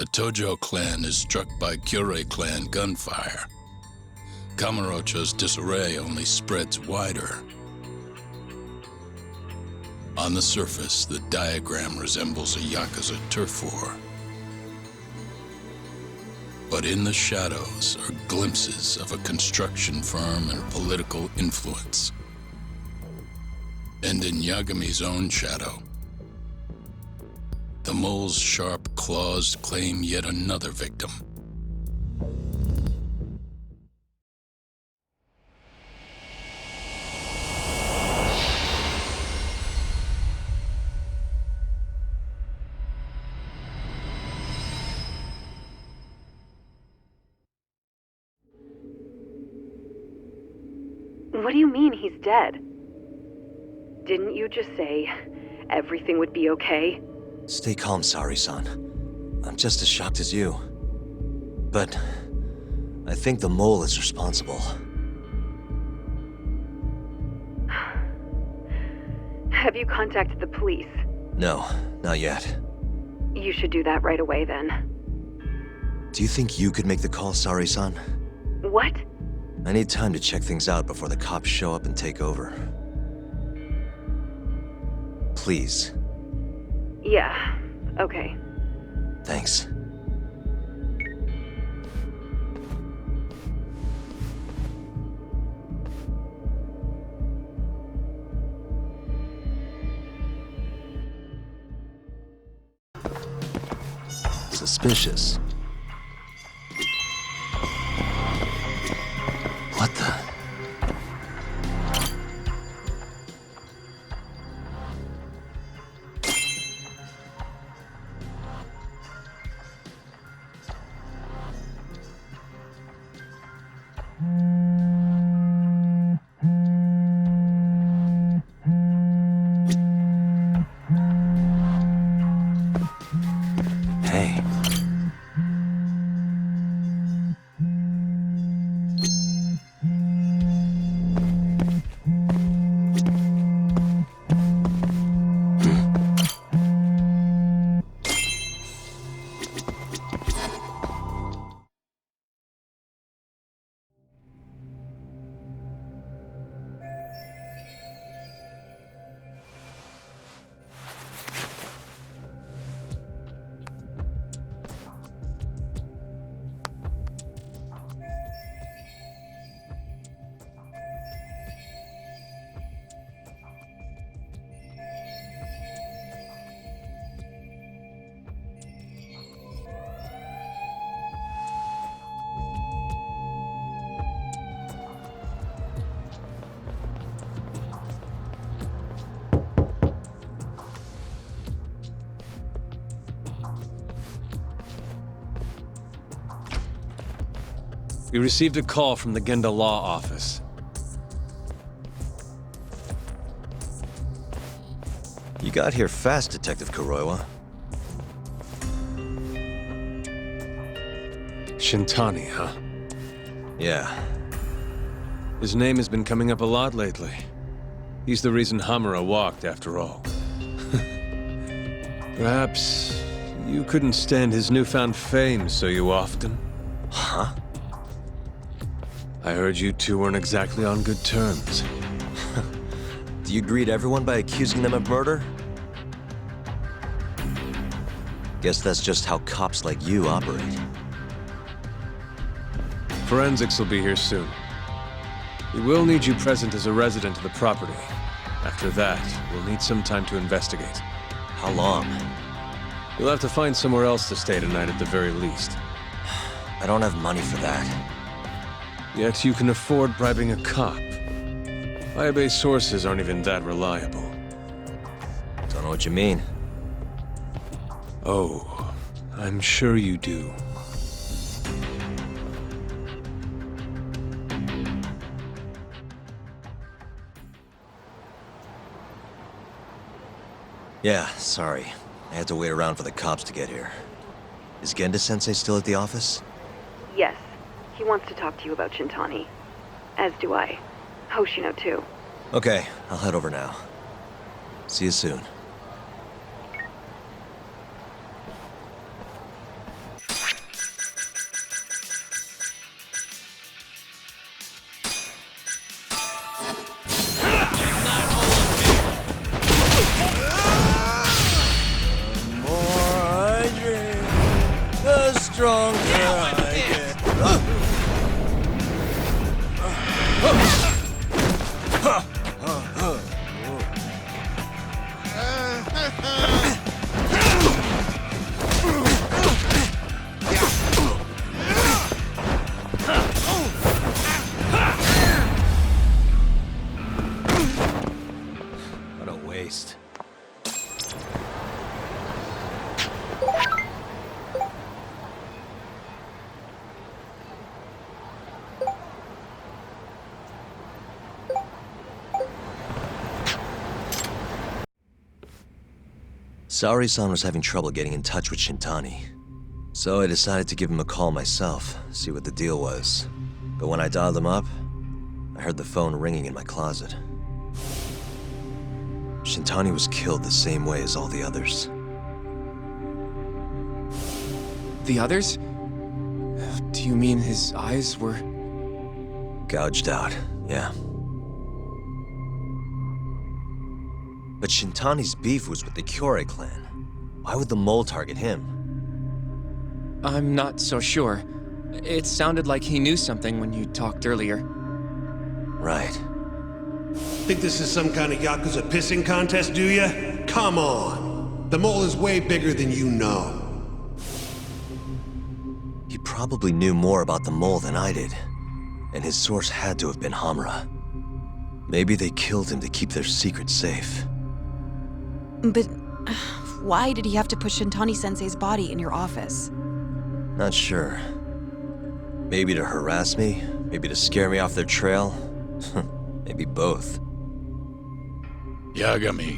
The Tojo clan is struck by Kyorei clan gunfire. Kamurocho's disarray only spreads wider. On the surface, the diagram resembles a Yakuza turf war. But in the shadows are glimpses of a construction firm and political influence. And in Yagami's own shadow, the mole's sharp claws claim yet another victim. What do you mean he's dead? Didn't you just say everything would be okay? Stay calm, Sari-san. I'm just as shocked as you. But I think the mole is responsible. Have you contacted the police? No, not yet. You should do that right away then. Do you think you could make the call, Sari-san? What? I need time to check things out before the cops show up and take over. Please. Yeah, okay. Thanks. Suspicious. What the? Hey. We received a call from the Genda Law Office. You got here fast, Detective Kuroiwa. Shintani, huh? Yeah. His name has been coming up a lot lately. He's the reason Hamura walked, after all. Perhaps you couldn't stand his newfound fame, so you offed him? Huh? I heard you two weren't exactly on good terms. Do you greet everyone by accusing them of murder? Guess that's just how cops like you operate. Forensics will be here soon. We will need you present as a resident of the property. After that, we'll need some time to investigate. How long? You'll have to find somewhere else to stay tonight at the very least. I don't have money for that. Yet you can afford bribing a cop. Ayabe's sources aren't even that reliable. Don't know what you mean. Oh, I'm sure you do. Yeah, sorry. I had to wait around for the cops to get here. Is Genda-sensei still at the office? Yes. He wants to talk to you about Shintani. As do I. Hoshino, too. Okay, I'll head over now. See you soon. Saori-san was having trouble getting in touch with Shintani. So I decided to give him a call myself, see what the deal was. But when I dialed him up, I heard the phone ringing in my closet. Shintani was killed the same way as all the others. The others? Do you mean his eyes were... Gouged out, yeah. But Shintani's beef was with the Kyorei clan. Why would the mole target him? I'm not so sure. It sounded like he knew something when you talked earlier. Right. Think this is some kind of Yakuza pissing contest, do ya? Come on! The mole is way bigger than you know. He probably knew more about the mole than I did. And his source had to have been Hamura. Maybe they killed him to keep their secret safe. But why did he have to put Shintani-sensei's body in your office? Not sure. Maybe to harass me, maybe to scare me off their trail. Maybe both. Yagami.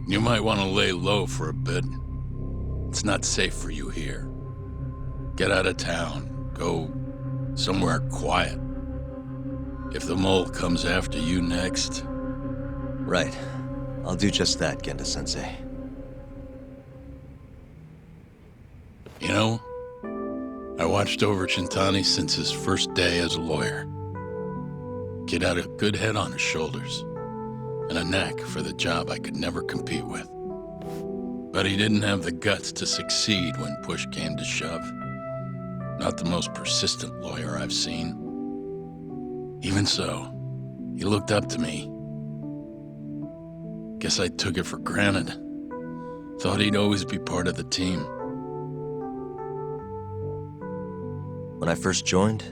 You might want to lay low for a bit. It's not safe for you here. Get out of town. Go somewhere quiet. If the mole comes after you next... Right. I'll do just that, Genda-sensei. You know, I watched over Shintani since his first day as a lawyer. Kid had a good head on his shoulders, and a knack for the job I could never compete with. But he didn't have the guts to succeed when push came to shove. Not the most persistent lawyer I've seen. Even so, he looked up to me. Guess I took it for granted. Thought he'd always be part of the team. When I first joined,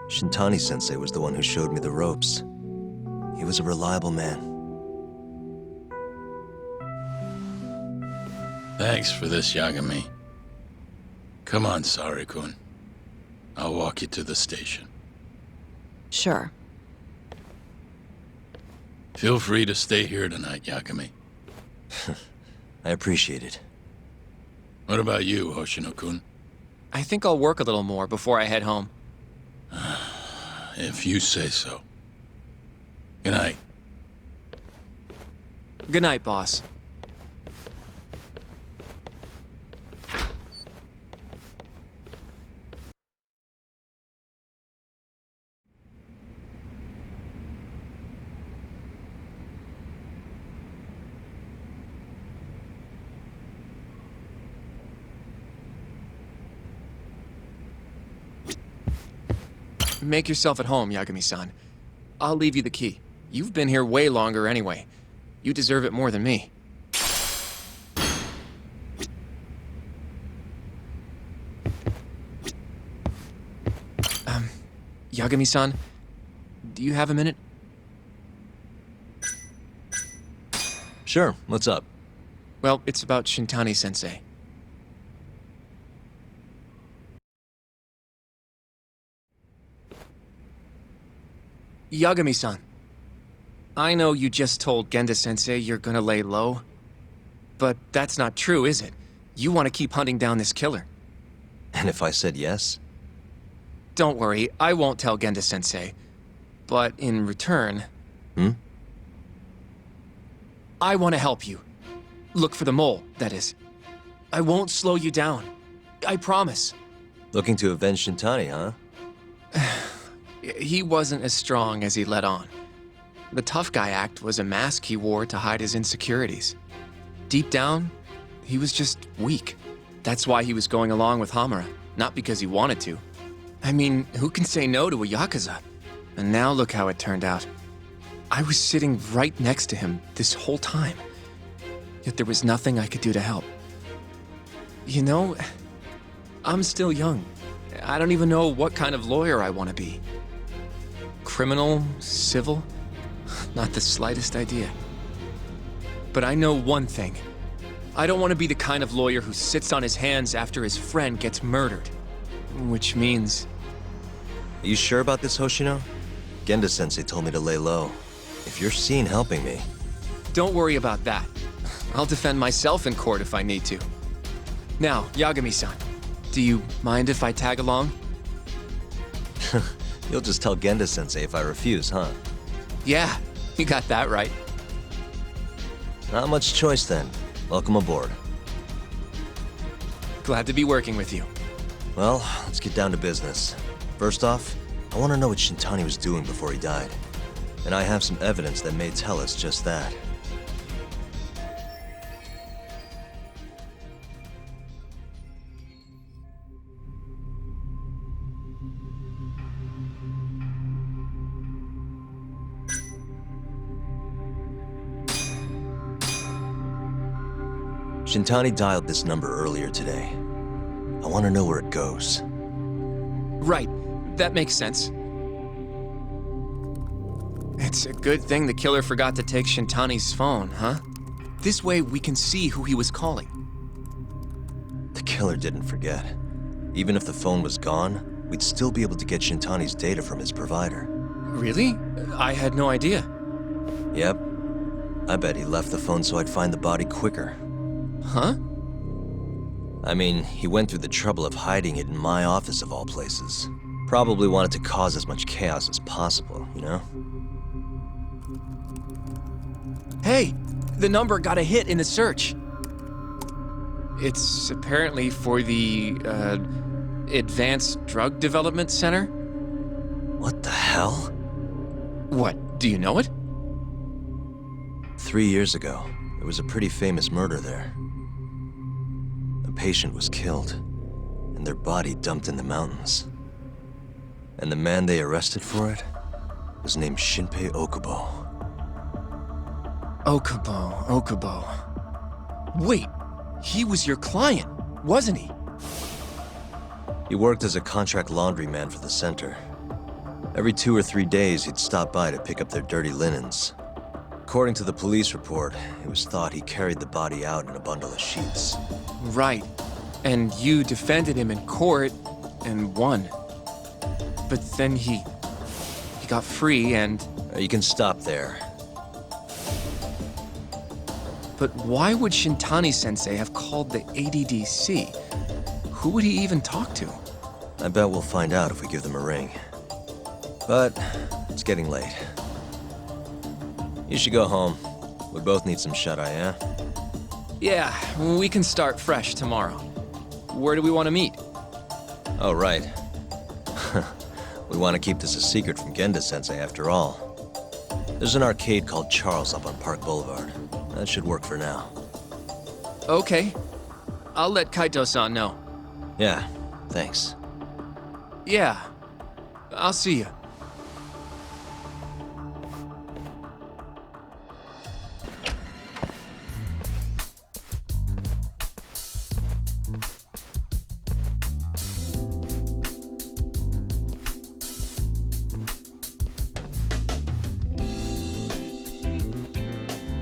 Shintani-sensei was the one who showed me the ropes. He was a reliable man. Thanks for this, Yagami. Come on, Saori-kun. I'll walk you to the station. Sure. Feel free to stay here tonight, Yagami. I appreciate it. What about you, Hoshino-kun? I think I'll work a little more before I head home. If you say so. Good night. Good night, boss. Make yourself at home, Yagami-san. I'll leave you the key. You've been here way longer anyway. You deserve it more than me. Yagami-san, do you have a minute? Sure, what's up? Well, it's about Shintani-sensei. Yagami-san, I know you just told Genda-sensei you're gonna lay low, but that's not true, is it? You want to keep hunting down this killer. And if I said yes? Don't worry, I won't tell Genda-sensei. But in return... I want to help you. Look for the mole, that is. I won't slow you down. I promise. Looking to avenge Shintani, huh? He wasn't as strong as he let on. The tough guy act was a mask he wore to hide his insecurities. Deep down, he was just weak. That's why he was going along with Hamura, not because he wanted to. I mean, who can say no to a Yakuza? And now look how it turned out. I was sitting right next to him this whole time. Yet there was nothing I could do to help. You know, I'm still young. I don't even know what kind of lawyer I want to be. Criminal? Civil? Not the slightest idea. But I know one thing. I don't want to be the kind of lawyer who sits on his hands after his friend gets murdered. Which means... Are you sure about this, Hoshino? Genda-sensei told me to lay low. If you're seen helping me... Don't worry about that. I'll defend myself in court if I need to. Now, Yagami-san, do you mind if I tag along? You'll just tell Genda-sensei if I refuse, huh? Yeah, you got that right. Not much choice then. Welcome aboard. Glad to be working with you. Well, let's get down to business. First off, I want to know what Shintani was doing before he died. And I have some evidence that may tell us just that. Shintani dialed this number earlier today. I want to know where it goes. Right, that makes sense. It's a good thing the killer forgot to take Shintani's phone, huh? This way we can see who he was calling. The killer didn't forget. Even if the phone was gone, we'd still be able to get Shintani's data from his provider. Really? I had no idea. Yep. I bet he left the phone so I'd find the body quicker. Huh? I mean, he went through the trouble of hiding it in my office of all places. Probably wanted to cause as much chaos as possible, you know? Hey, the number got a hit in the search. It's apparently for the, Advanced Drug Development Center? What the hell? What, do you know it? 3 years ago, there was a pretty famous murder there. A patient was killed, and their body dumped in the mountains. And the man they arrested for it was named Shinpei Okubo. Okubo. Wait, he was your client, wasn't he? He worked as a contract laundryman for the center. Every 2 or 3 days, he'd stop by to pick up their dirty linens. According to the police report, it was thought he carried the body out in a bundle of sheets. Right. And you defended him in court and won. But then he got free and... You can stop there. But why would Shintani-sensei have called the ADDC? Who would he even talk to? I bet we'll find out if we give them a ring. But it's getting late. You should go home. We both need some shut-eye, yeah? Yeah, we can start fresh tomorrow. Where do we want to meet? Oh, right. We want to keep this a secret from Genda-sensei after all. There's an arcade called Charles up on Park Boulevard. That should work for now. Okay. I'll let Kaito-san know. Yeah, thanks. Yeah. I'll see you.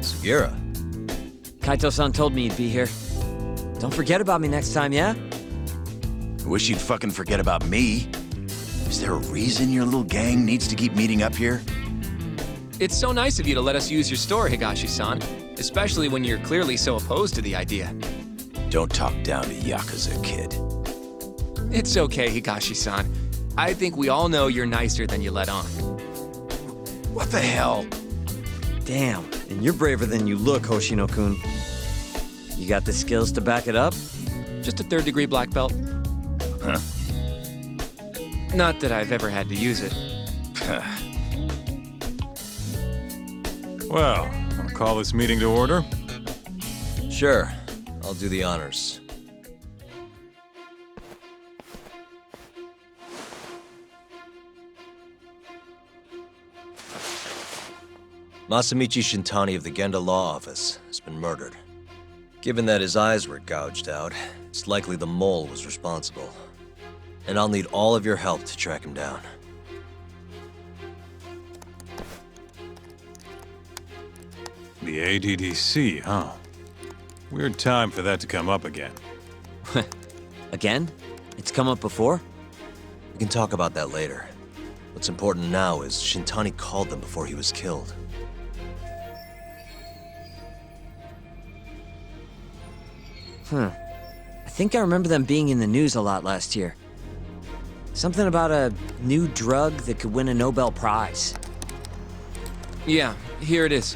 Sugiura. Kaito-san told me you'd be here. Don't forget about me next time, yeah? I wish you'd fucking forget about me. Is there a reason your little gang needs to keep meeting up here? It's so nice of you to let us use your store, Higashi-san. Especially when you're clearly so opposed to the idea. Don't talk down to Yakuza, kid. It's okay, Higashi-san. I think we all know you're nicer than you let on. What the hell? Damn, and you're braver than you look, Hoshino-kun. You got the skills to back it up? Just a third-degree black belt. Huh? Not that I've ever had to use it. Well, wanna call this meeting to order? Sure, I'll do the honors. Masamichi Shintani of the Genda Law Office has been murdered. Given that his eyes were gouged out, it's likely the mole was responsible. And I'll need all of your help to track him down. The ADDC, huh? Weird time for that to come up again. Again? It's come up before? We can talk about that later. What's important now is Shintani called them before he was killed. I think I remember them being in the news a lot last year. Something about a new drug that could win a Nobel Prize. Yeah, here it is.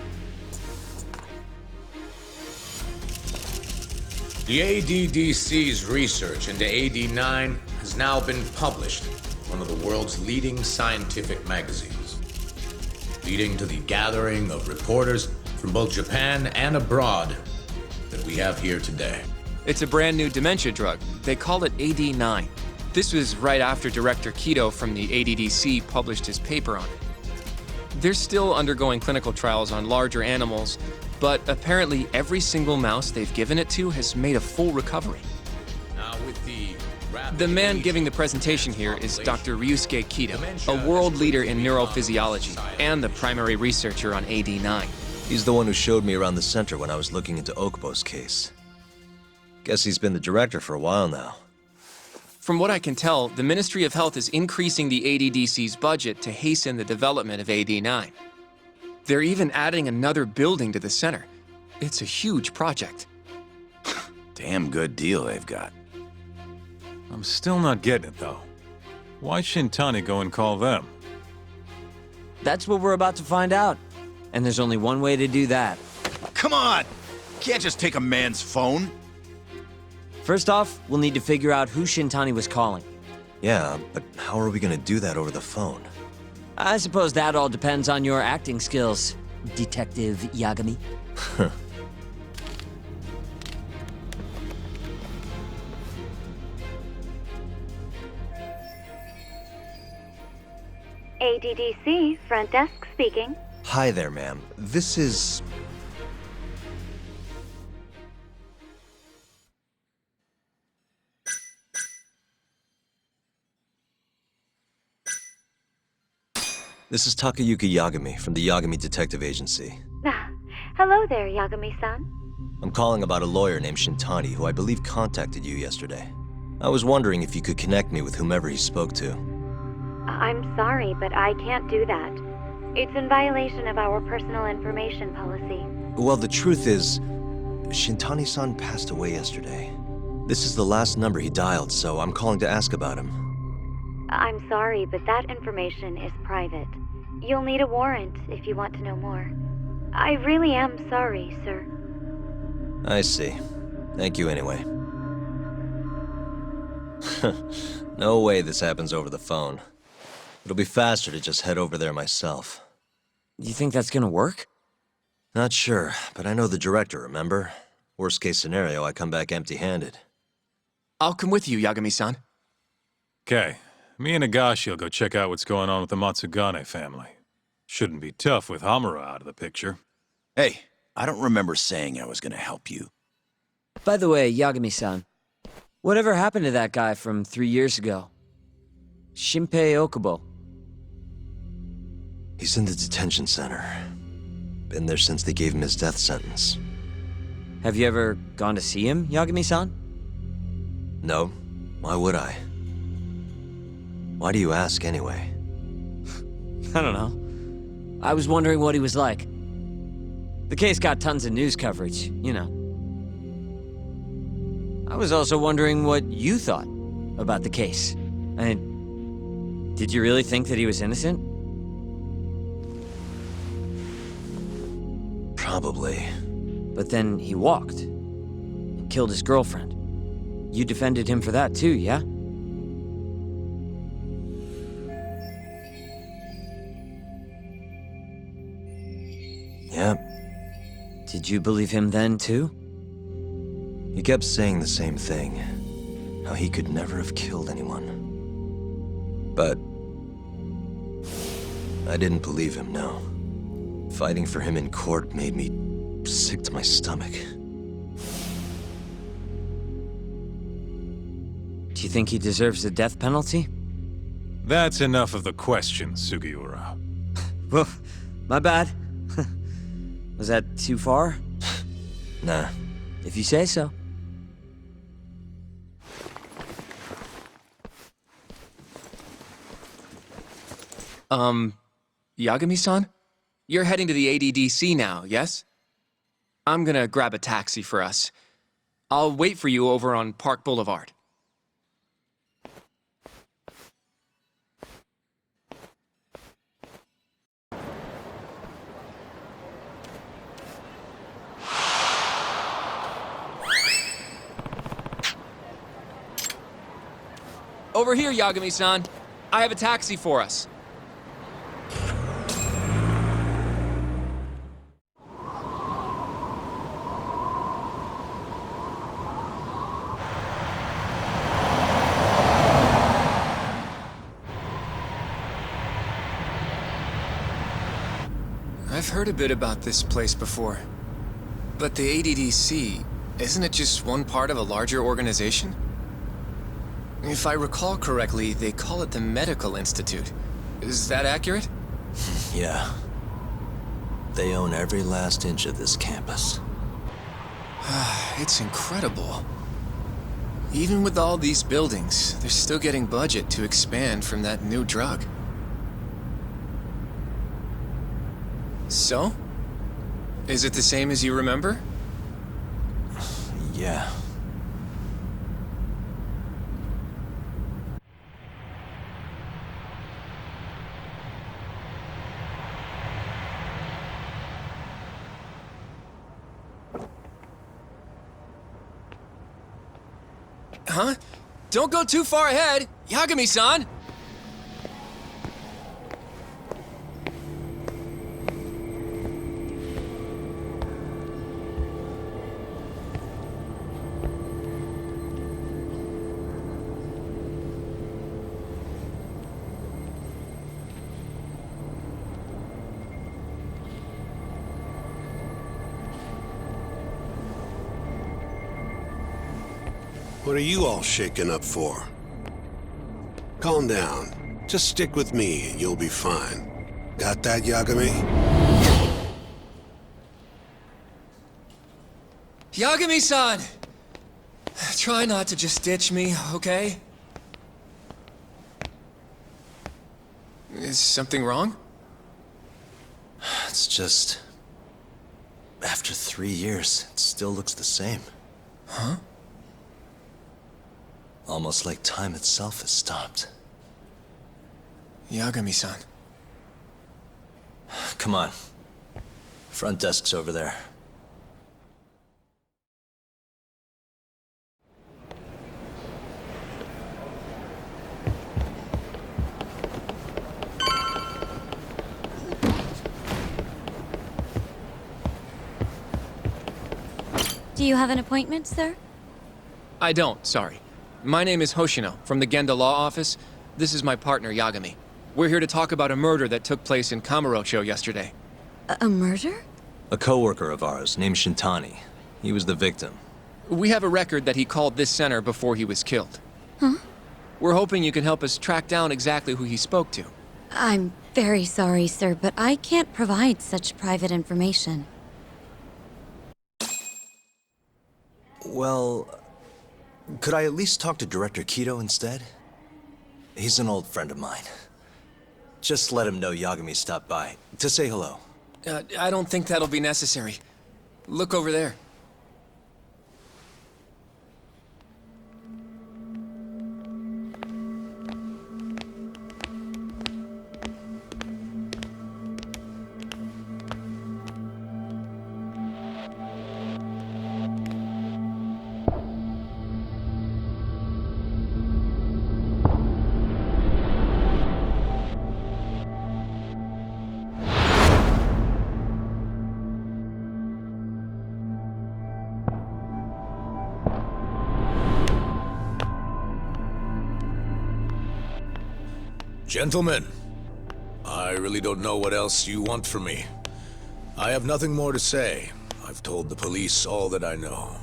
The ADDC's research into AD9 has now been published in one of the world's leading scientific magazines, leading to the gathering of reporters from both Japan and abroad that we have here today. It's a brand new dementia drug. They call it AD9. This was right after Director Kido from the ADDC published his paper on it. They're still undergoing clinical trials on larger animals, but apparently every single mouse they've given it to has made a full recovery. Now with The man giving the presentation here is Dr. Ryusuke Kido, a world leader in neurophysiology and the primary researcher on AD9. He's the one who showed me around the center when I was looking into Okubo's case. Guess he's been the director for a while now. From what I can tell, the Ministry of Health is increasing the ADDC's budget to hasten the development of AD9. They're even adding another building to the center. It's a huge project. Damn good deal they've got. I'm still not getting it, though. Why Shintani go and call them? That's what we're about to find out. And there's only one way to do that. Come on! Can't just take a man's phone. First off, we'll need to figure out who Shintani was calling. Yeah, but how are we gonna do that over the phone? I suppose that all depends on your acting skills, Detective Yagami. ADDC, front desk speaking. Hi there, ma'am. This is... This is Takayuki Yagami from the Yagami Detective Agency. Hello there, Yagami-san. I'm calling about a lawyer named Shintani who I believe contacted you yesterday. I was wondering if you could connect me with whomever he spoke to. I'm sorry, but I can't do that. It's in violation of our personal information policy. Well, the truth is, Shintani-san passed away yesterday. This is the last number he dialed, so I'm calling to ask about him. I'm sorry, but that information is private. You'll need a warrant if you want to know more. I really am sorry, sir. I see. Thank you anyway. No way this happens over the phone. It'll be faster to just head over there myself. You think that's gonna work? Not sure, but I know the director, remember? Worst case scenario, I come back empty-handed. I'll come with you, Yagami-san. Okay. Me and Nagashi will go check out what's going on with the Matsugane family. Shouldn't be tough with Hamura out of the picture. Hey, I don't remember saying I was gonna help you. By the way, Yagami-san, whatever happened to that guy from 3 years ago? Shinpei Okubo. He's in the detention center. Been there since they gave him his death sentence. Have you ever gone to see him, Yagami-san? No. Why would I? Why do you ask anyway? I don't know. I was wondering what he was like. The case got tons of news coverage, you know. I was also wondering what you thought about the case. I mean, did you really think that he was innocent? Probably. But then he walked and killed his girlfriend. You defended him for that too, yeah? Yep. Did you believe him then too? He kept saying the same thing. How he could never have killed anyone. But... I didn't believe him, no. Fighting for him in court made me sick to my stomach. Do you think he deserves the death penalty? That's enough of the question, Sugiura. Well, my bad. Was that too far? Nah. If you say so. Yagami-san? You're heading to the ADDC now, yes? I'm gonna grab a taxi for us. I'll wait for you over on Park Boulevard. Over here, Yagami-san. I have a taxi for us. I've heard a bit about this place before. But the ADDC, isn't it just one part of a larger organization? If I recall correctly, they call it the Medical Institute. Is that accurate? Yeah. They own every last inch of this campus. It's incredible. Even with all these buildings, they're still getting budget to expand from that new drug. So? Is it the same as you remember? Yeah. Huh? Don't go too far ahead, Yagami-san! What are you all shaken up for? Calm down. Just stick with me and you'll be fine. Got that, Yagami? Yagami-san! Try not to just ditch me, okay? Is something wrong? It's just... After 3 years, it still looks the same. Huh? Almost like time itself has stopped. Yagami-san. Come on. Front desk's over there. Do you have an appointment, sir? I don't, sorry. My name is Hoshino, from the Genda Law Office. This is my partner, Yagami. We're here to talk about a murder that took place in Kamurocho yesterday. A murder? A coworker of ours named Shintani. He was the victim. We have a record that he called this center before he was killed. Huh? We're hoping you can help us track down exactly who he spoke to. I'm very sorry, sir, but I can't provide such private information. Well, could I at least talk to Director Kido instead? He's an old friend of mine. Just let him know Yagami stopped by, to say hello. I don't think that'll be necessary. Look over there. Gentlemen, I really don't know what else you want from me. I have nothing more to say. I've told the police all that I know.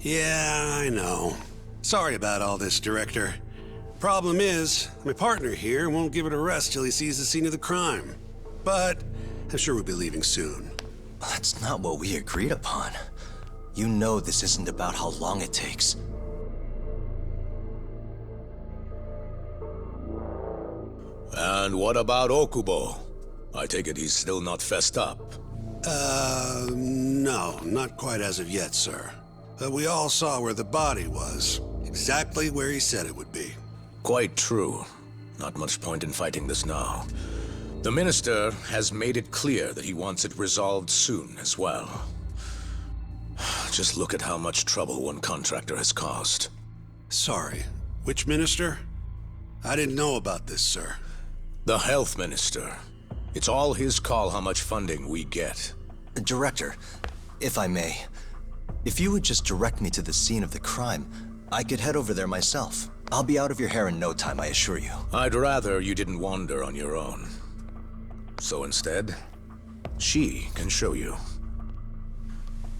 Yeah, I know. Sorry about all this, Director. Problem is, my partner here won't give it a rest till he sees the scene of the crime. But I'm sure we'll be leaving soon. That's not what we agreed upon. You know this isn't about how long it takes. And what about Okubo? I take it he's still not fessed up. No, not quite as of yet, sir. But we all saw where the body was. Exactly where he said it would be. Quite true. Not much point in fighting this now. The Minister has made it clear that he wants it resolved soon as well. Just look at how much trouble one contractor has caused. Sorry, which minister? I didn't know about this, sir. The Health Minister. It's all his call how much funding we get. Director, if I may, if you would just direct me to the scene of the crime, I could head over there myself. I'll be out of your hair in no time, I assure you. I'd rather you didn't wander on your own. So instead, she can show you.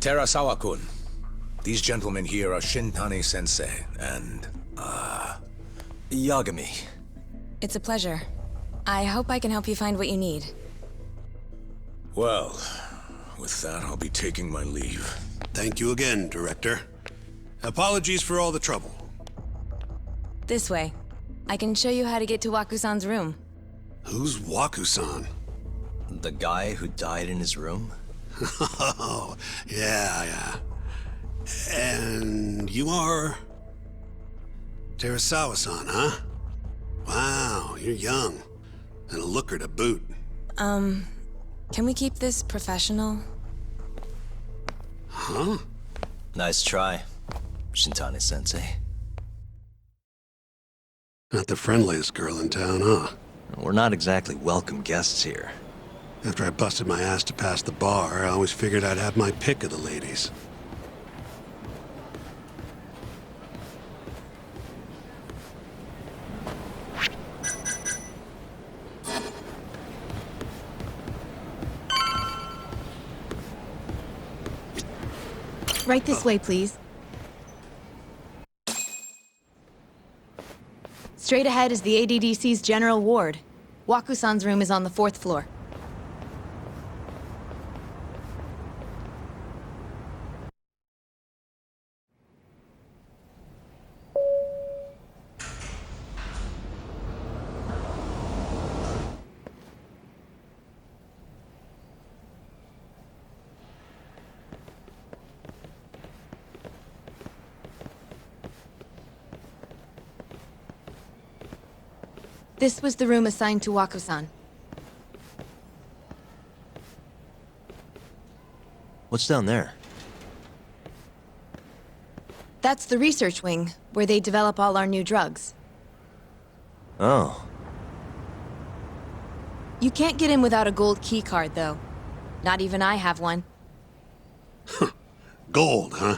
Terasawa-kun, these gentlemen here are Shintani-sensei and, Yagami. It's a pleasure. I hope I can help you find what you need. Well, with that, I'll be taking my leave. Thank you again, Director. Apologies for all the trouble. This way. I can show you how to get to Waku-san's room. Who's Waku-san? The guy who died in his room? Oh, yeah. And you are... Terasawa-san, huh? Wow, you're young. And a looker to boot. Can we keep this professional? Huh? Nice try, Shintani-sensei. Not the friendliest girl in town, huh? We're not exactly welcome guests here. After I busted my ass to pass the bar, I always figured I'd have my pick of the ladies. Right this way, please. Straight ahead is the ADDC's general ward. Waku-san's room is on the 4th floor. This was the room assigned to Waku-san. What's down there? That's the research wing, where they develop all our new drugs. Oh. You can't get in without a gold key card, though. Not even I have one. Gold, huh?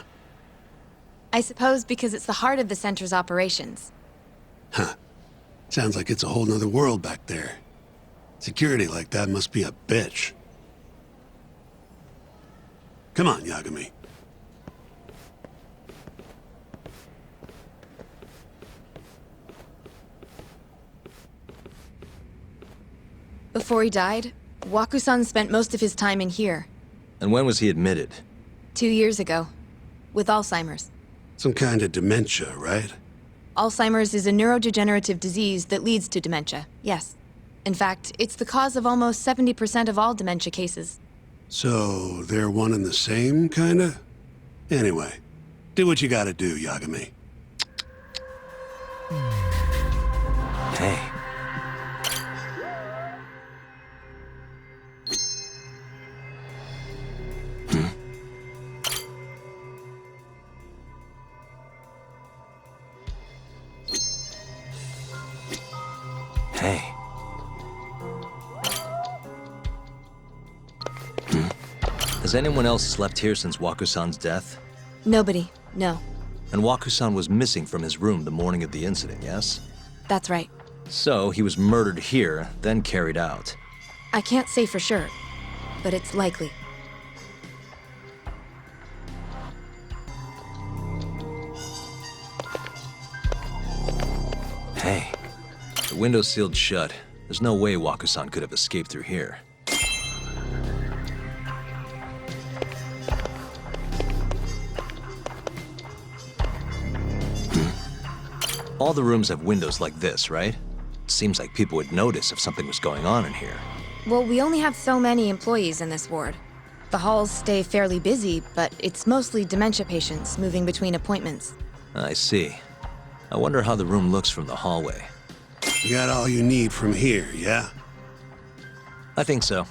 I suppose because it's the heart of the center's operations. Huh. Sounds like it's a whole nother world back there. Security like that must be a bitch. Come on, Yagami. Before he died, Waku-san spent most of his time in here. And when was he admitted? 2 years ago. With Alzheimer's. Some kind of dementia, right? Alzheimer's is a neurodegenerative disease that leads to dementia, yes. In fact, it's the cause of almost 70% of all dementia cases. So, they're one and the same, kinda? Anyway, do what you gotta do, Yagami. Hey. Hey. Has anyone else slept here since Waku-san's death? Nobody, no. And Waku-san was missing from his room the morning of the incident, yes? That's right. So, he was murdered here, then carried out. I can't say for sure, but it's likely. Hey. The window's sealed shut. There's no way Waku-san could have escaped through here. All the rooms have windows like this, right? Seems like people would notice if something was going on in here. Well, we only have so many employees in this ward. The halls stay fairly busy, but it's mostly dementia patients moving between appointments. I see. I wonder how the room looks from the hallway. You got all you need from here, yeah? I think so.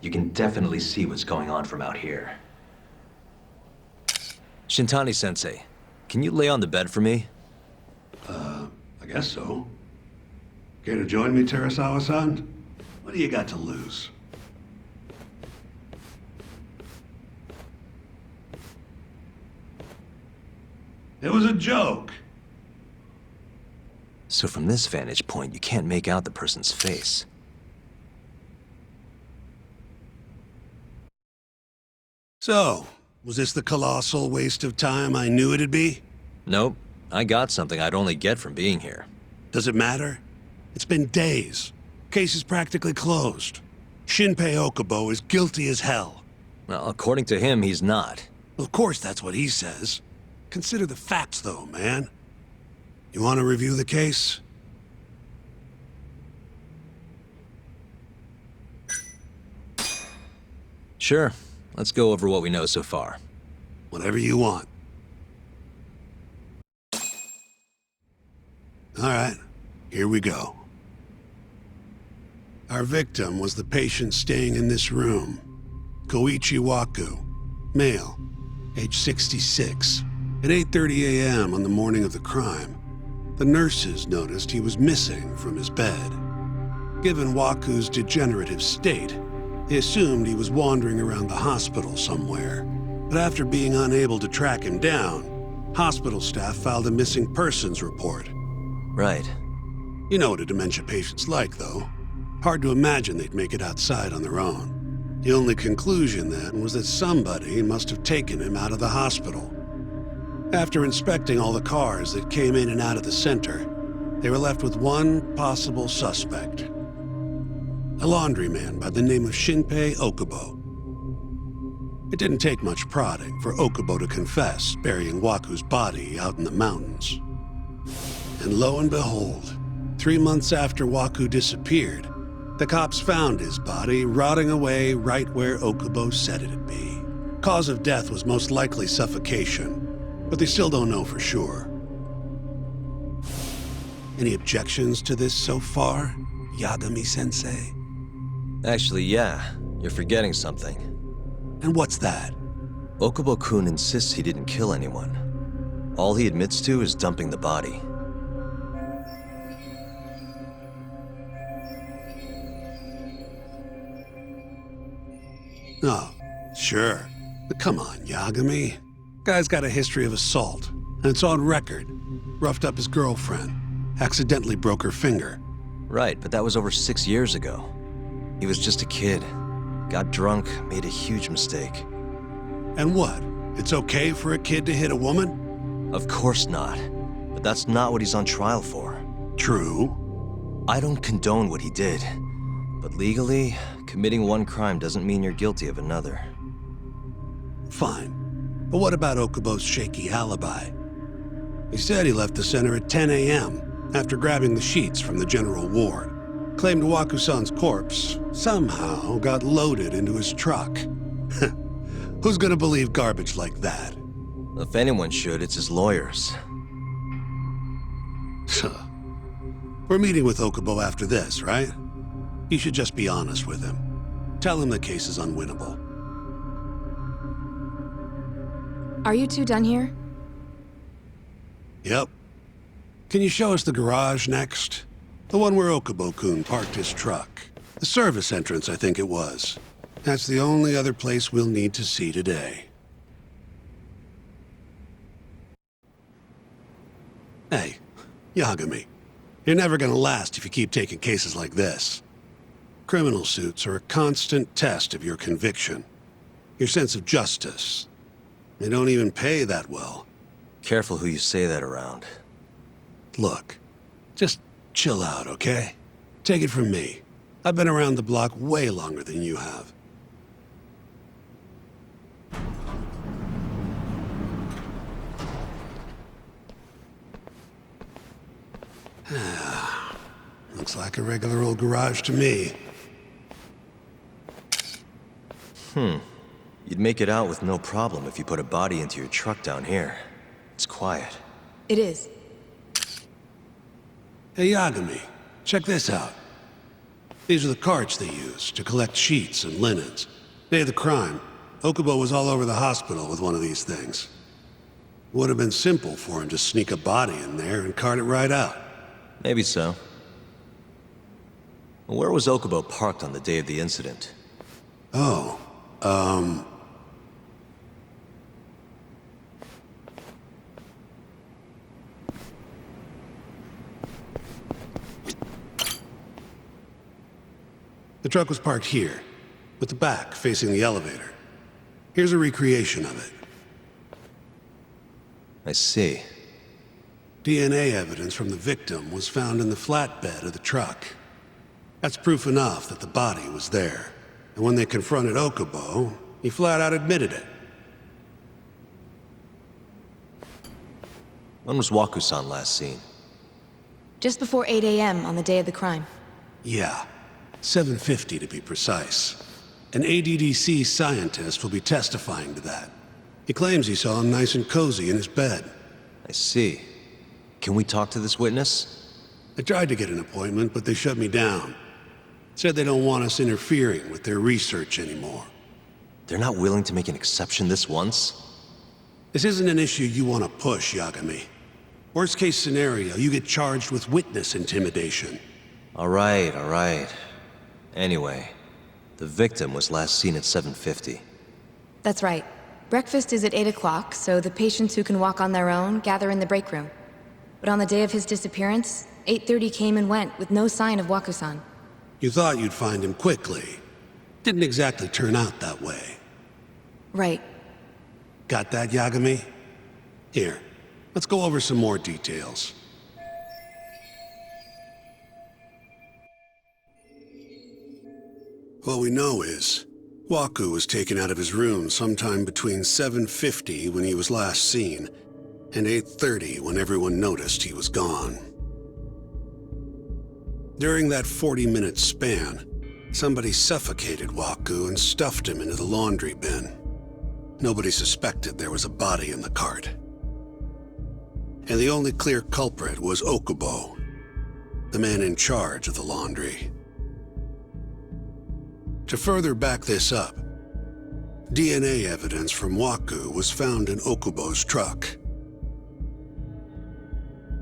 You can definitely see what's going on from out here. Shintani-sensei, can you lay on the bed for me? I guess so. Care to join me, Terasawa-san? What do you got to lose? It was a joke. So from this vantage point, you can't make out the person's face. So, was this the colossal waste of time I knew it'd be? Nope. I got something I'd only get from being here. Does it matter? It's been days. Case is practically closed. Shinpei Okubo is guilty as hell. Well, according to him, he's not. Of course that's what he says. Consider the facts, though, man. You want to review the case? Sure. Let's go over what we know so far. Whatever you want. All right, here we go. Our victim was the patient staying in this room. Koichi Waku, male, age 66. At 8:30 a.m. on the morning of the crime, the nurses noticed he was missing from his bed. Given Waku's degenerative state, they assumed he was wandering around the hospital somewhere. But after being unable to track him down, hospital staff filed a missing persons report. Right. You know what a dementia patient's like, though. Hard to imagine they'd make it outside on their own. The only conclusion then was that somebody must have taken him out of the hospital. After inspecting all the cars that came in and out of the center, they were left with one possible suspect. A laundryman by the name of Shinpei Okubo. It didn't take much prodding for Okubo to confess burying Waku's body out in the mountains. And lo and behold, 3 months after Waku disappeared, the cops found his body rotting away right where Okubo said it'd be. Cause of death was most likely suffocation, but they still don't know for sure. Any objections to this so far, Yagami-sensei? Actually, yeah. You're forgetting something. And what's that? Okubo-kun insists he didn't kill anyone. All he admits to is dumping the body. Oh, sure. But come on, Yagami. Guy's got a history of assault, and it's on record. Roughed up his girlfriend. Accidentally broke her finger. Right, but that was over 6 years ago. He was just a kid. Got drunk, made a huge mistake. And what? It's okay for a kid to hit a woman? Of course not. But that's not what he's on trial for. True. I don't condone what he did. But legally, committing one crime doesn't mean you're guilty of another. Fine. But what about Okubo's shaky alibi? He said he left the center at 10 a.m. after grabbing the sheets from the general ward. Claimed Waku-san's corpse somehow got loaded into his truck. Who's gonna believe garbage like that? If anyone should, it's his lawyers. We're meeting with Okubo after this, right? You should just be honest with him. Tell him the case is unwinnable. Are you two done here? Yep. Can you show us the garage next? The one where Okubo-kun parked his truck. The service entrance, I think it was. That's the only other place we'll need to see today. Hey, Yagami. You're never gonna last if you keep taking cases like this. Criminal suits are a constant test of your conviction. Your sense of justice. They don't even pay that well. Careful who you say that around. Look, just chill out, okay? Take it from me. I've been around the block way longer than you have. Looks like a regular old garage to me. You'd make it out with no problem if you put a body into your truck down here. It's quiet. It is. Hey, Yagami, check this out. These are the carts they use to collect sheets and linens. Day of the crime, Okubo was all over the hospital with one of these things. It would have been simple for him to sneak a body in there and cart it right out. Maybe so. Where was Okubo parked on the day of the incident? Oh, the truck was parked here, with the back facing the elevator. Here's a recreation of it. I see. DNA evidence from the victim was found in the flatbed of the truck. That's proof enough that the body was there. And when they confronted Okubo, he flat out admitted it. When was Waku-san last seen? Just before 8 a.m. on the day of the crime. Yeah, 7:50 to be precise. An ADDC scientist will be testifying to that. He claims he saw him nice and cozy in his bed. I see. Can we talk to this witness? I tried to get an appointment, but they shut me down. Said they don't want us interfering with their research anymore. They're not willing to make an exception this once? This isn't an issue you want to push, Yagami. Worst case scenario, you get charged with witness intimidation. All right. Anyway, the victim was last seen at 7:50. That's right. Breakfast is at 8 o'clock, so the patients who can walk on their own gather in the break room. But on the day of his disappearance, 8:30 came and went with no sign of Waku-san. You thought you'd find him quickly. Didn't exactly turn out that way. Right. Got that, Yagami? Here, let's go over some more details. What we know is, Waku was taken out of his room sometime between 7:50 when he was last seen, and 8:30 when everyone noticed he was gone. During that 40-minute span, somebody suffocated Waku and stuffed him into the laundry bin. Nobody suspected there was a body in the cart. And the only clear culprit was Okubo, the man in charge of the laundry. To further back this up, DNA evidence from Waku was found in Okubo's truck.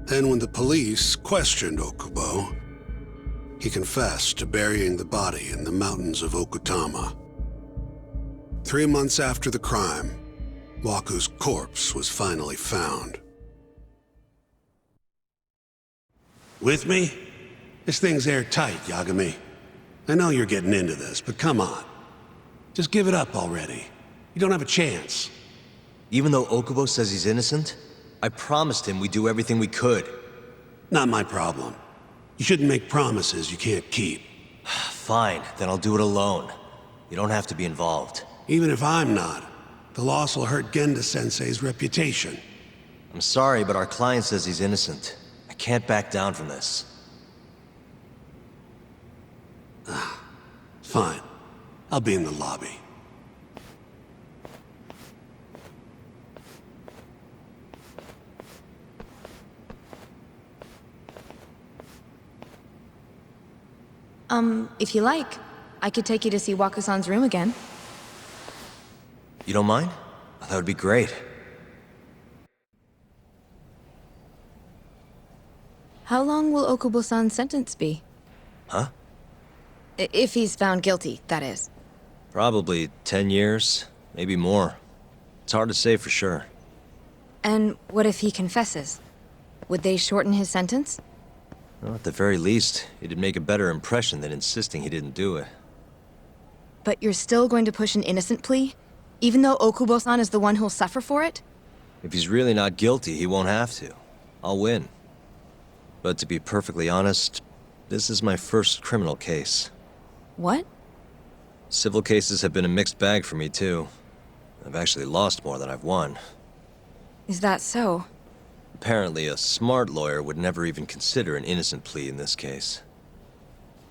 Then when the police questioned Okubo, he confessed to burying the body in the mountains of Okutama. 3 months after the crime, Waku's corpse was finally found. With me? This thing's airtight, Yagami. I know you're getting into this, but come on. Just give it up already. You don't have a chance. Even though Okubo says he's innocent, I promised him we'd do everything we could. Not my problem. You shouldn't make promises you can't keep. Fine, then I'll do it alone. You don't have to be involved. Even if I'm not, the loss will hurt Genda-sensei's reputation. I'm sorry, but our client says he's innocent. I can't back down from this. Fine. I'll be in the lobby. If you like, I could take you to see Waku-san's room again. You don't mind? That would be great. How long will Okubo-san's sentence be? Huh? If he's found guilty, that is. Probably 10 years, maybe more. It's hard to say for sure. And what if he confesses? Would they shorten his sentence? Well, at the very least, it'd make a better impression than insisting he didn't do it. But you're still going to push an innocent plea? Even though Okubo-san is the one who'll suffer for it? If he's really not guilty, he won't have to. I'll win. But to be perfectly honest, this is my first criminal case. What? Civil cases have been a mixed bag for me, too. I've actually lost more than I've won. Is that so? Apparently, a smart lawyer would never even consider an innocent plea in this case.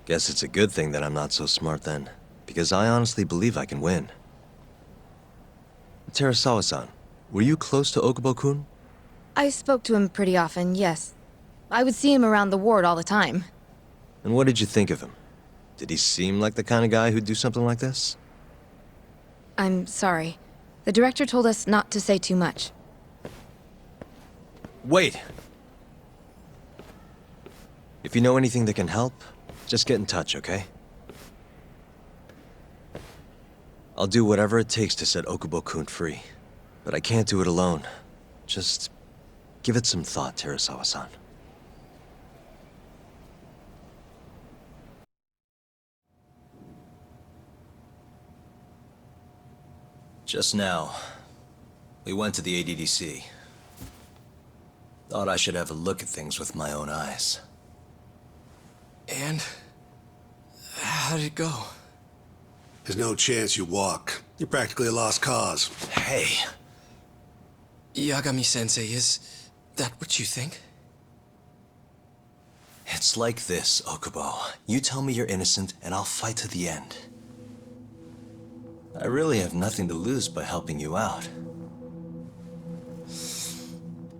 Guess it's a good thing that I'm not so smart then, because I honestly believe I can win. Terasawa-san, were you close to Okubo-kun? I spoke to him pretty often, yes. I would see him around the ward all the time. And what did you think of him? Did he seem like the kind of guy who'd do something like this? I'm sorry. The director told us not to say too much. Wait! If you know anything that can help, just get in touch, okay? I'll do whatever it takes to set Okubo-kun free. But I can't do it alone. Just give it some thought, Terasawa-san. Just now, we went to the ADDC. Thought I should have a look at things with my own eyes. And how did it go? There's no chance you walk. You're practically a lost cause. Hey. Yagami-sensei, is that what you think? It's like this, Okubo. You tell me you're innocent, and I'll fight to the end. I really have nothing to lose by helping you out.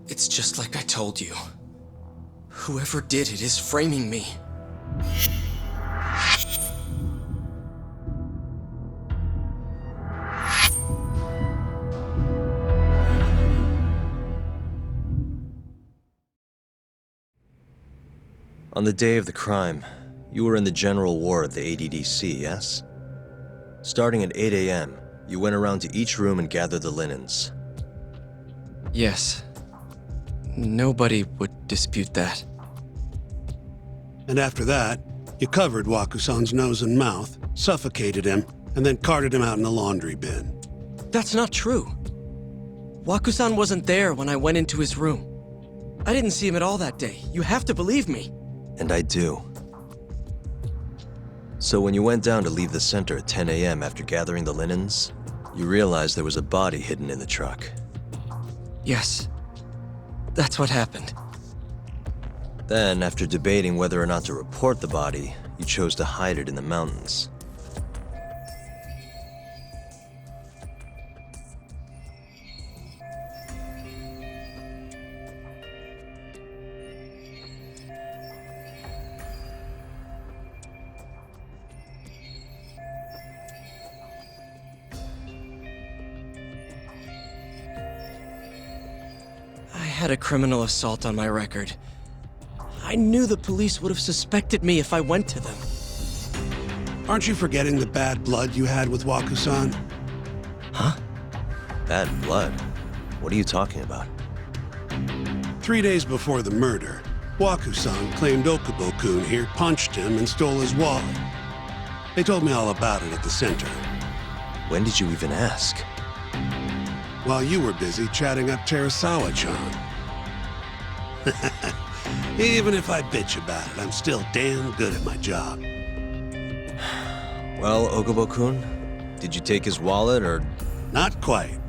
It's just like I told you. Whoever did it is framing me. On the day of the crime, you were in the general ward at the ADDC, yes? Starting at 8 a.m., you went around to each room and gathered the linens. Yes. Nobody would dispute that. And after that, you covered Wakusan's nose and mouth, suffocated him, and then carted him out in a laundry bin. That's not true. Wakusan wasn't there when I went into his room. I didn't see him at all that day. You have to believe me. And I do. So when you went down to leave the center at 10 a.m. after gathering the linens, you realized there was a body hidden in the truck. Yes. That's what happened. Then, after debating whether or not to report the body, you chose to hide it in the mountains. I had a criminal assault on my record. I knew the police would have suspected me if I went to them. Aren't you forgetting the bad blood you had with Wakusan? Huh? Bad blood? What are you talking about? 3 days before the murder, Wakusan claimed Okubo-kun here punched him and stole his wallet. They told me all about it at the center. When did you even ask? While you were busy chatting up Terasawa-chan. Even if I bitch about it, I'm still damn good at my job. Well, Okubo-kun, did you take his wallet, or...? Not quite.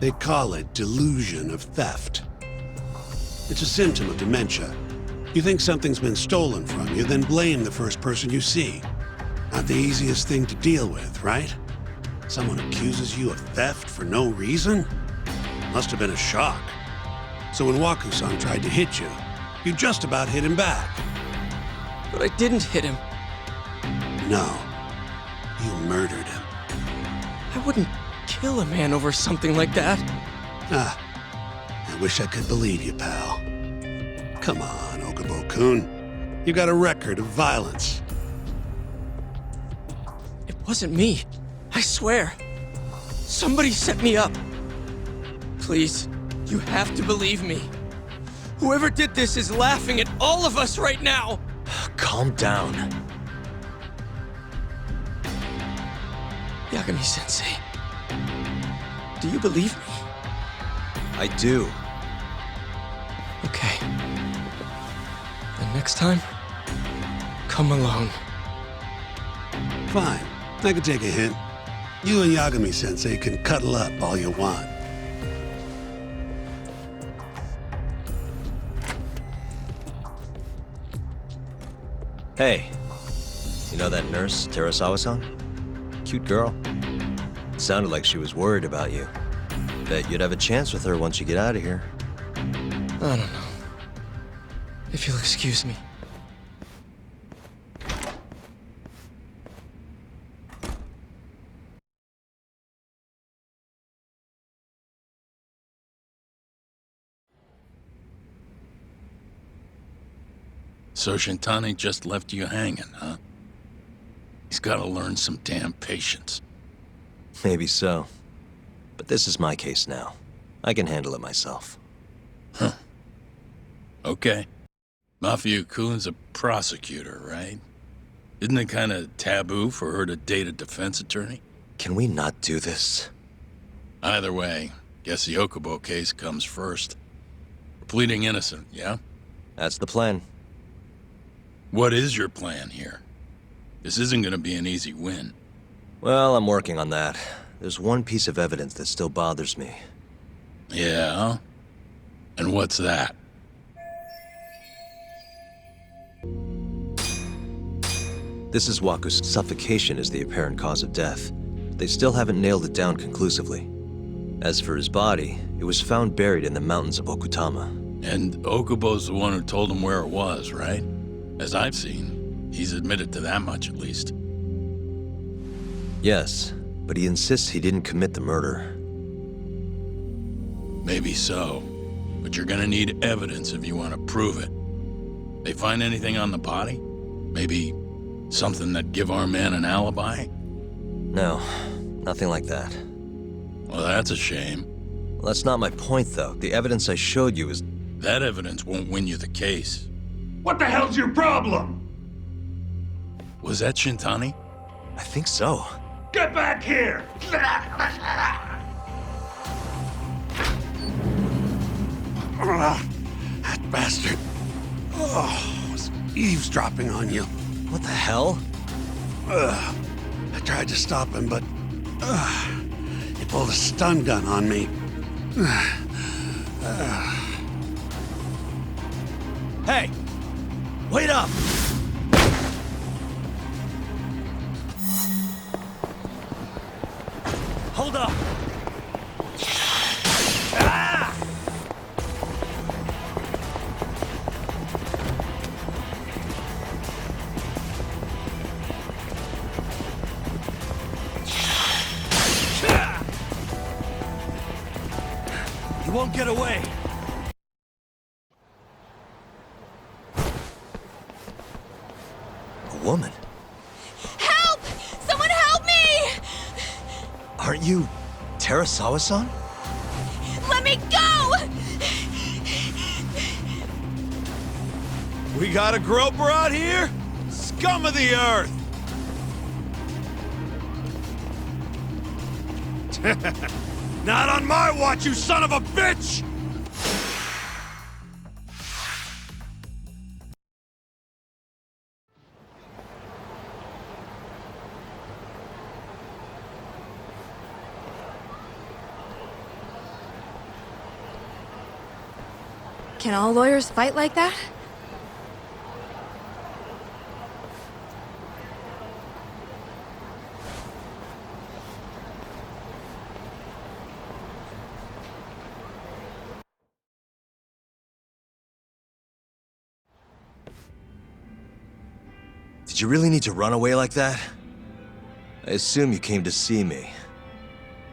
They call it delusion of theft. It's a symptom of dementia. You think something's been stolen from you, then blame the first person you see. Not the easiest thing to deal with, right? Someone accuses you of theft for no reason? Must have been a shock. So when Wakusan tried to hit you, you just about hit him back. But I didn't hit him. No. You murdered him. I wouldn't kill a man over something like that. I wish I could believe you, pal. Come on, Okubo-kun. You got a record of violence. It wasn't me. I swear. Somebody set me up. Please, you have to believe me. Whoever did this is laughing at all of us right now. Calm down. Yagami-sensei, do you believe me? I do. Okay. Then next time, come alone. Fine. I can take a hint. You and Yagami-sensei can cuddle up all you want. Hey, you know that nurse, Terasawa-san? Cute girl. Sounded like she was worried about you. Bet you'd have a chance with her once you get out of here. I don't know. If you'll excuse me. So Shintani just left you hanging, huh? He's gotta learn some damn patience. Maybe so. But this is my case now. I can handle it myself. Huh. Okay. Mafia-kun's a prosecutor, right? Isn't it kinda taboo for her to date a defense attorney? Can we not do this? Either way, guess the Okubo case comes first. We're pleading innocent, yeah? That's the plan. What is your plan here? This isn't gonna be an easy win. Well, I'm working on that. There's one piece of evidence that still bothers me. Yeah? And what's that? This is Waku's suffocation as the apparent cause of death. They still haven't nailed it down conclusively. As for his body, it was found buried in the mountains of Okutama. And Okubo's the one who told him where it was, right? As I've seen, he's admitted to that much at least. Yes, but he insists he didn't commit the murder. Maybe so, but you're gonna need evidence if you want to prove it. They find anything on the body? Maybe something that'd give our man an alibi? No, nothing like that. Well, that's a shame. Well, that's not my point, though. The evidence I showed you is... That evidence won't win you the case. What the hell's your problem? Was that Shintani? I think so. Get back here! That bastard. Oh, was eavesdropping on you. What the hell? I tried to stop him, but he pulled a stun gun on me. Hey! Wait up! Hold up! You won't get away! A woman? Help! Someone help me! Aren't you Terasawa-san? Let me go! We got a groper out here? Scum of the earth! Not on my watch, you son of a bitch! Can all lawyers fight like that? Did you really need to run away like that? I assume you came to see me.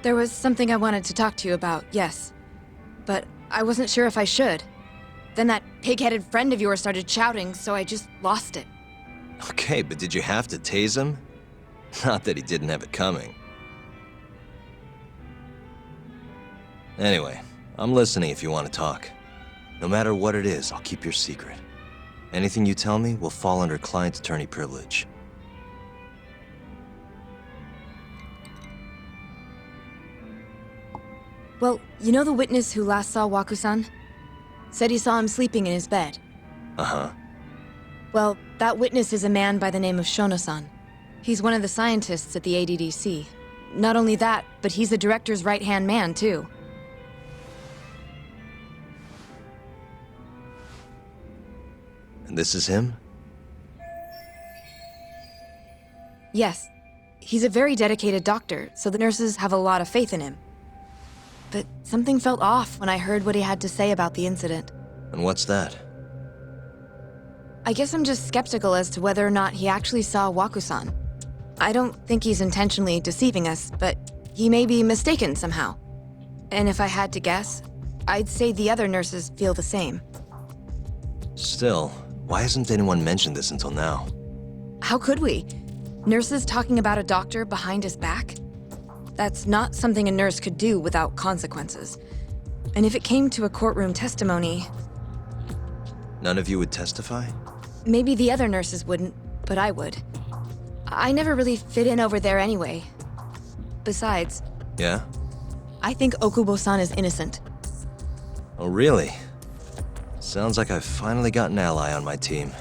There was something I wanted to talk to you about, yes. But I wasn't sure if I should. Then that pig-headed friend of yours started shouting, so I just lost it. Okay, but did you have to tase him? Not that he didn't have it coming. Anyway, I'm listening if you want to talk. No matter what it is, I'll keep your secret. Anything you tell me will fall under client attorney privilege. Well, you know the witness who last saw Waku-san? Said he saw him sleeping in his bed. Uh-huh. Well, that witness is a man by the name of Shono-san. He's one of the scientists at the ADDC. Not only that, but he's the director's right-hand man, too. And this is him? Yes. He's a very dedicated doctor, so the nurses have a lot of faith in him. But something felt off when I heard what he had to say about the incident. And what's that? I guess I'm just skeptical as to whether or not he actually saw Wakusan. I don't think he's intentionally deceiving us, but he may be mistaken somehow. And if I had to guess, I'd say the other nurses feel the same. Still, why hasn't anyone mentioned this until now? How could we? Nurses talking about a doctor behind his back? That's not something a nurse could do without consequences. And if it came to a courtroom testimony... None of you would testify? Maybe the other nurses wouldn't, but I would. I never really fit in over there anyway. Besides... Yeah? I think Okubo-san is innocent. Oh, really? Sounds like I've finally got an ally on my team.